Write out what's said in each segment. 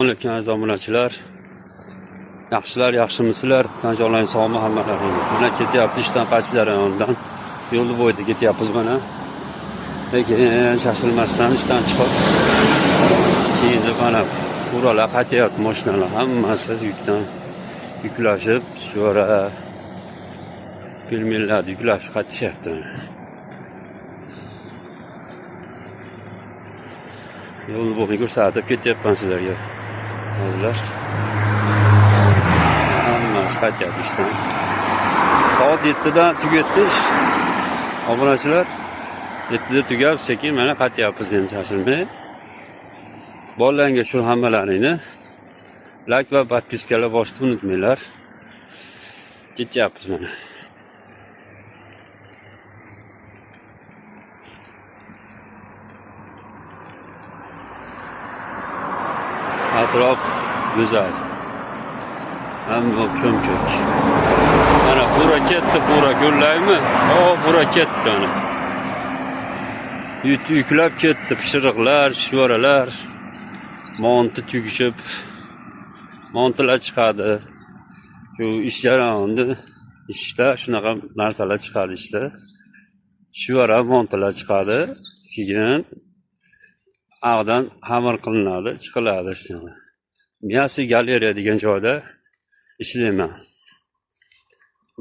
Aleyküm aziz obunachilar. Yaxshilar, yaxshimisizlar? Tanjoqlang sog'mi hammalaring. Mana ketyapti ishdan qaytish jarayonidan. Yo'l bo'yida ketyapmiz mana. Lekin shoshilmasdan ishdan chiqib keyin mana buralar qaytyapti mashinalar hammasi yukdan yuklashib, shu ara pelmenlar yuklashib qaytishyapti. Yo'l bo'yida ko'rsatib ketyapman sizlarga. Azizlar. Hammasi qaytyapti ishdan. Soat 7dan tugatdi ish. Obunachilar 7da tugab, sekin mana qaytyapmiz endi shoshilmay. Bolalarga shu hammalaringni like va podpiskalar bosishni unutmanglar. Ketyapmiz mana. Atrof go'zal. Hamma ko'm-ko'k. Mana pura ketdi, pura ko'rlaymi? Pura ketdi ana. Yuklab ketdi, pishiriqlar, sho'ralar, monti tugishib, montilar chiqadi. Shu ish jarayonida ishda shunaqa narsalar chiqadi ishda. Sho'ra montilar chiqadi, keyin ag'dan xamir qilinadi, chiqiladi shunday. Miyasi galeriya degan joyda ishlayman.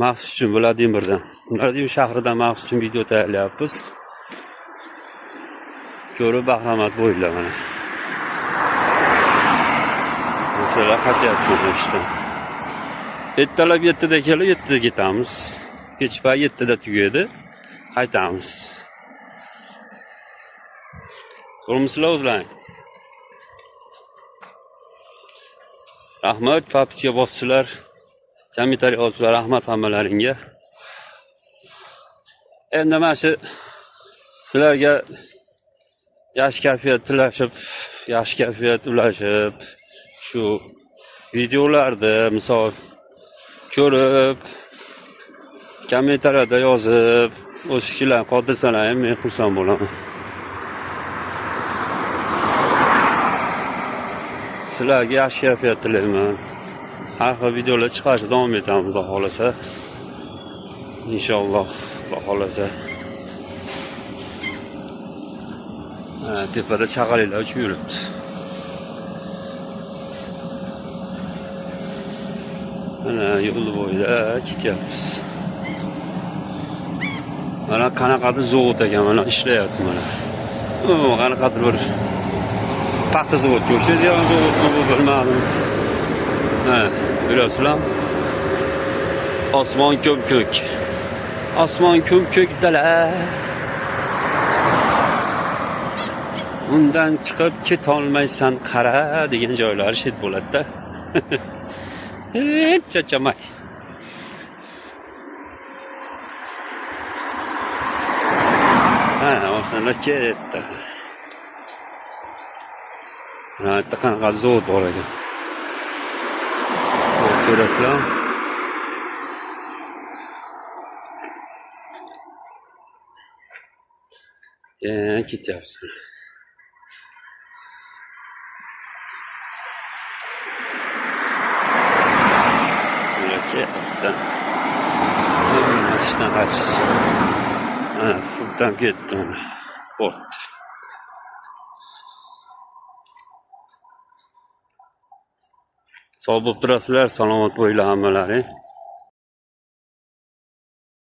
Maxsus uchun Vladimirdan. Vladimir shahridan maxsus uchun video tayyorlayapmiz. Ko'rib bahramat bo'linglar mana. O'shalar qaytyapti ishdan. Ertalab 7da kelib 7da ketamiz. Kech payt 7da tugaydi, qaytamiz. Ko'rmisizlar o'zlaring. Rahmat, papitga boschilar, kommentariy oliblar, rahmat hammalaringga. Endi mana shu sizlarga yaxshi kayfiyat tilashib, yaxshi kayfiyat ulashib, shu videolarni misol ko'rib, kommentariyada yozib, o'z fikrlaringizni qoldirsalaring, men xursand bo'laman. Sizlarga yaxshi kayfiyat tilayman. Har xil videolar chiqarishda davom etamiz, Xudo xolasa. Inshaalloh, Xudo xolasa. Tepada chaqalilar uchib yuribdi. Mana yo'l bo'yida ketyapmiz. Mana qanaqadir zavod ekan, mana ishlayapti mana. Qanaqadir bir paxta zavodi o'sha zavodmi bu bilmadim. Görüyorsunuz. Osmon ko'm-ko'k. Osmon ko'm-ko'k dala. Undan chiqib ketolmaysan qara degan joylar shet bo'ladi-da. Hech chachamay. O'shanda ketdi. Mana qanaqa zavod bor ekan. Ko'raklar. Ketyapsiz. Ketdi. Ishdan qaytish. Futdan ketdi. Ort. Sog' bo'lib turasizlar, salomat bo'linglar hammalaring.